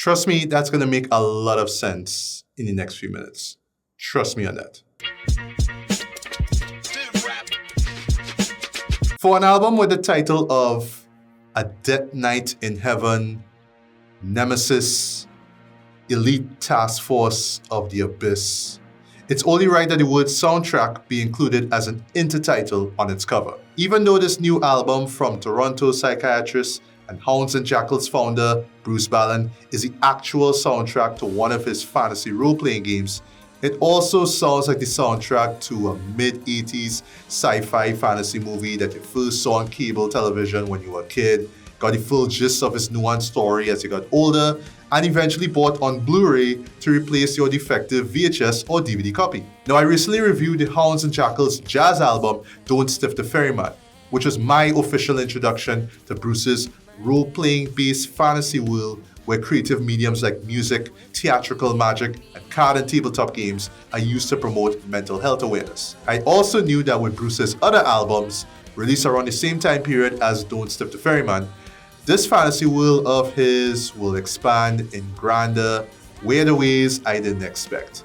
Trust me, that's going to make a lot of sense in the next few minutes. Trust me on that. For an album with the title of A Death Night in Heaven, NEMESIS, Elite Task Force of the Abyss, it's only right that the word soundtrack be included as an intertitle on its cover. Even though this new album from Toronto psychiatrist and Hounds and Jackals founder Bruce Ballin is the actual soundtrack to one of his fantasy role-playing games, it also sounds like the soundtrack to a mid-80s sci-fi fantasy movie that you first saw on cable television when you were a kid, got the full gist of its nuanced story as you got older, and eventually bought on Blu-ray to replace your defective VHS or DVD copy. Now, I recently reviewed the Hounds and Jackals jazz album, Don't Stiff the Ferryman, which was my official introduction to Bruce's role-playing based fantasy world where creative mediums like music, theatrical magic, and card and tabletop games are used to promote mental health awareness. I also knew that with Bruce's other albums, released around the same time period as Don't Stiff the Ferryman, this fantasy world of his will expand in grander, weirder ways I didn't expect.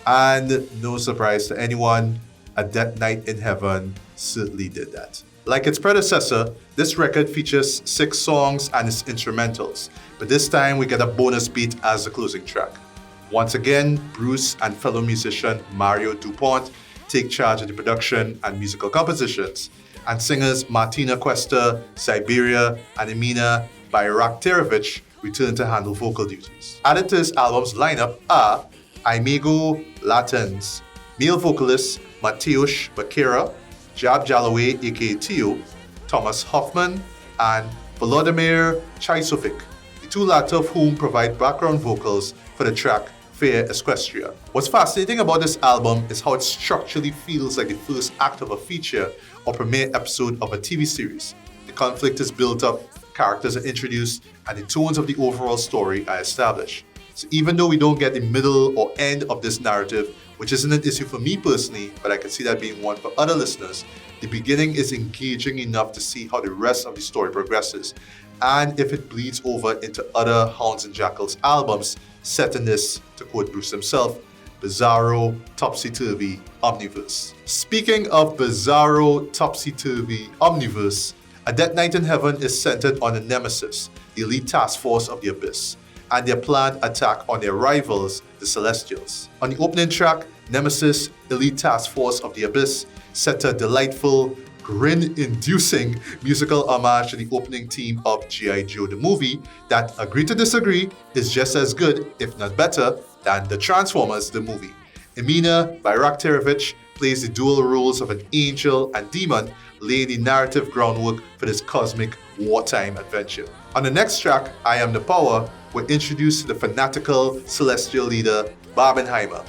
And no surprise to anyone, A Death Night in Heaven certainly did that. Like its predecessor, this record features 6 songs and its instrumentals, but this time we get a bonus beat as the closing track. Once again, Bruce and fellow musician Mario Dupont take charge of the production and musical compositions, and singers Martina, Questa, Ziberia, and Emina Bajtarević return to handle vocal duties. Added to this album's lineup are Imago, Latens, male vocalists Mateusz, Bakiera, Jalloway aka Theo, Thomas Hoffmann, and Volodymyr Chyzhovych, the two latter of whom provide background vocals for the track Fair Equestria. What's fascinating about this album is how it structurally feels like the first act of a feature or premiere episode of a TV series. The conflict is built up, characters are introduced, and the tones of the overall story are established. So even though we don't get the middle or end of this narrative, which isn't an issue for me personally, but I can see that being one for other listeners, the beginning is engaging enough to see how the rest of the story progresses, and if it bleeds over into other Hounds and Jackals albums set in this, to quote Bruce himself, bizarro, topsy-turvy omniverse. Speaking of bizarro, topsy-turvy omniverse, A Death Night in Heaven is centered on the NEMESIS, the elite task force of the Abyss, and their planned attack on their rivals, the Celestials. On the opening track, NEMESIS, Elite Task Force of the Abyss, set a delightful, grin-inducing musical homage to the opening theme of G.I. Joe the movie that, agree to disagree, is just as good, if not better, than the Transformers the movie. Emina Bajtarević plays the dual roles of an angel and demon, laying the narrative groundwork for this cosmic wartime adventure. On the next track, I Am the Power, we're introduced to the fanatical celestial leader Barbenheimer,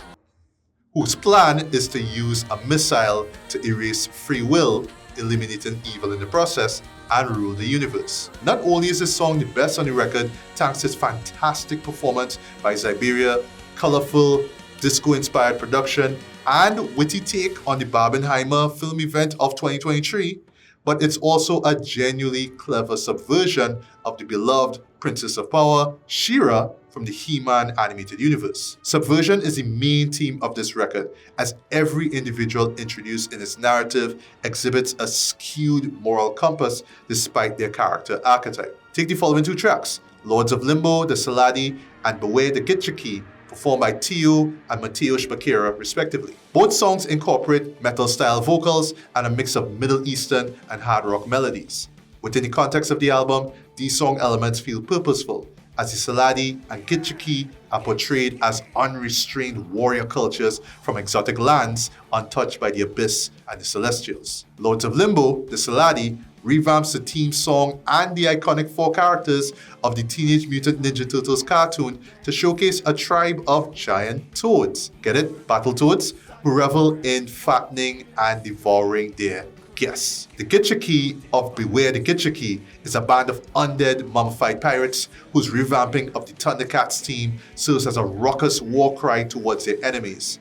whose plan is to use a missile to erase free will, eliminating evil in the process, and rule the universe. Not only is this song the best on the record thanks to its fantastic performance by Ziberia, colorful, disco-inspired production, and witty take on the Barbenheimer film event of 2023, but it's also a genuinely clever subversion of the beloved Princess of Power, She-Ra, from the He-Man animated universe. Subversion is the main theme of this record, as every individual introduced in its narrative exhibits a skewed moral compass despite their character archetype. Take the following 2 tracks, Lords of Limbo, The Saladi, and Beware the git'cheekee, performed by Theo and Mateusz Bakiera respectively. Both songs incorporate metal-style vocals and a mix of Middle Eastern and hard rock melodies. Within the context of the album, these song elements feel purposeful, as the Saladi and git'cheekee are portrayed as unrestrained warrior cultures from exotic lands untouched by the Abyss and the Celestials. Lords of Limbo, the Saladi, revamps the theme song and the iconic 4 characters of the Teenage Mutant Ninja Turtles cartoon to showcase a tribe of giant toads. Get it? Battle toads? Who revel in fattening and devouring their guests. The git'cheekee of Beware the Git'cheekee is a band of undead mummified pirates whose revamping of the Thundercats theme serves as a raucous war cry towards their enemies.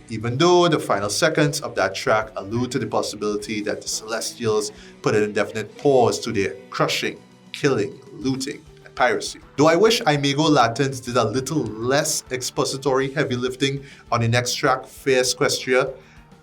Even though the final seconds of that track allude to the possibility that the Celestials put an indefinite pause to their crushing, killing, looting, and piracy. Though I wish Imago Latens did a little less expository heavy lifting on the next track, Fierce Questa,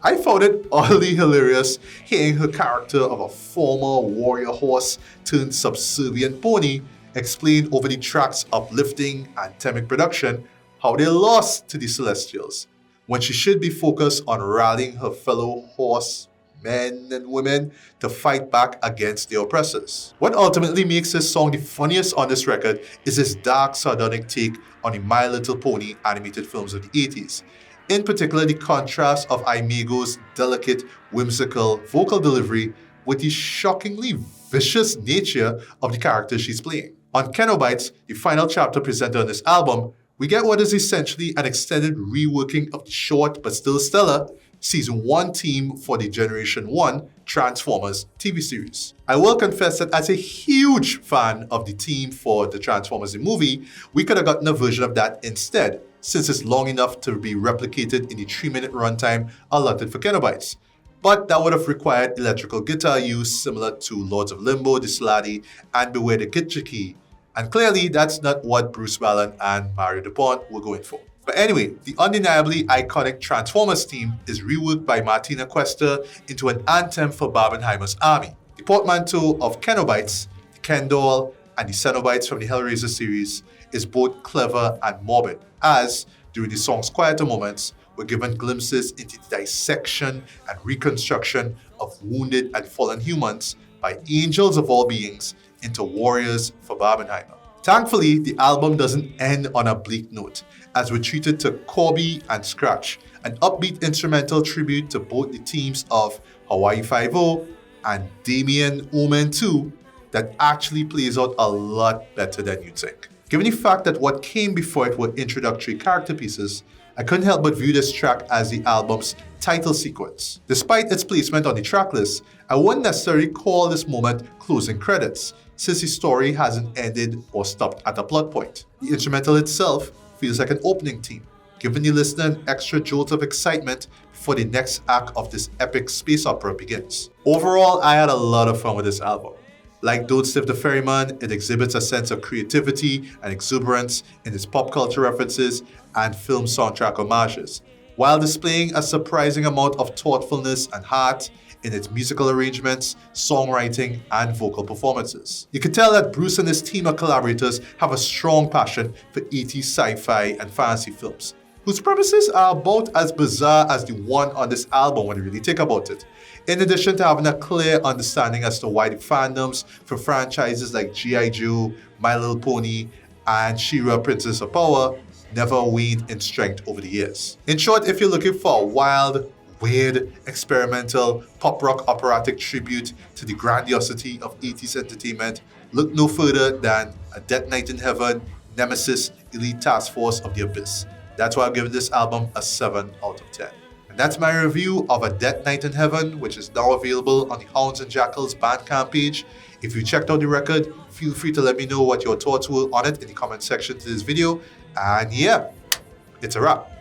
I found it oddly hilarious hearing her character of a former warrior horse turned subservient pony explain over the track's uplifting anthemic production how they lost to the Celestials, when she should be focused on rallying her fellow horse men and women to fight back against the oppressors. What ultimately makes this song the funniest on this record is its dark, sardonic take on the My Little Pony animated films of the 80s. In particular, the contrast of Imago's delicate, whimsical vocal delivery with the shockingly vicious nature of the character she's playing. On Cenobites, the final chapter presented on this album, we get what is essentially an extended reworking of the short but still stellar Season 1 theme for the Generation 1 Transformers TV series. I will confess that as a huge fan of the theme for the Transformers the movie, we could have gotten a version of that instead, since it's long enough to be replicated in the 3-minute runtime allotted for Cenobites. But that would have required electrical guitar use similar to Lords of Limbo, The Slady, and Beware the git'cheekee. And clearly, that's not what Bruce Whelan and Mario Dupont were going for. But anyway, the undeniably iconic Transformers theme is reworked by Martina Questa into an anthem for Barbenheimer's army. The portmanteau of Cenobites, the Ken doll, and the Cenobites from the Hellraiser series is both clever and morbid, as, during the song's quieter moments, we're given glimpses into the dissection and reconstruction of wounded and fallen humans by angels of all beings into warriors for Barbenheimer. Thankfully, the album doesn't end on a bleak note, as we're treated to Corby and Scratch, an upbeat instrumental tribute to both the themes of Hawaii Five-0 and Damien Omen 2 that actually plays out a lot better than you'd think. Given the fact that what came before it were introductory character pieces, I couldn't help but view this track as the album's title sequence. Despite its placement on the tracklist, I wouldn't necessarily call this moment closing credits, since the story hasn't ended or stopped at a plot point. The instrumental itself feels like an opening theme, giving the listener an extra jolt of excitement before the next act of this epic space opera begins. Overall, I had a lot of fun with this album. Like Don't Sniff the Ferryman, it exhibits a sense of creativity and exuberance in its pop culture references and film soundtrack homages, while displaying a surprising amount of thoughtfulness and heart in its musical arrangements, songwriting, and vocal performances. You can tell that Bruce and his team of collaborators have a strong passion for 80s sci-fi and fantasy films, whose premises are about as bizarre as the one on this album when you really think about it. In addition to having a clear understanding as to why the fandoms for franchises like G.I. Joe, My Little Pony, and She-Ra Princess of Power never waned in strength over the years. In short, if you're looking for a wild, weird, experimental, pop-rock operatic tribute to the grandiosity of 80s entertainment, look no further than A Death Night in Heaven, NEMESIS, Elite Task Force of the Abyss. That's why I'm giving this album a 7 out of 10. And that's my review of A Death Night in Heaven, which is now available on the Hounds and Jackals Bandcamp page. If you checked out the record, feel free to let me know what your thoughts were on it in the comment section to this video. And yeah, it's a wrap.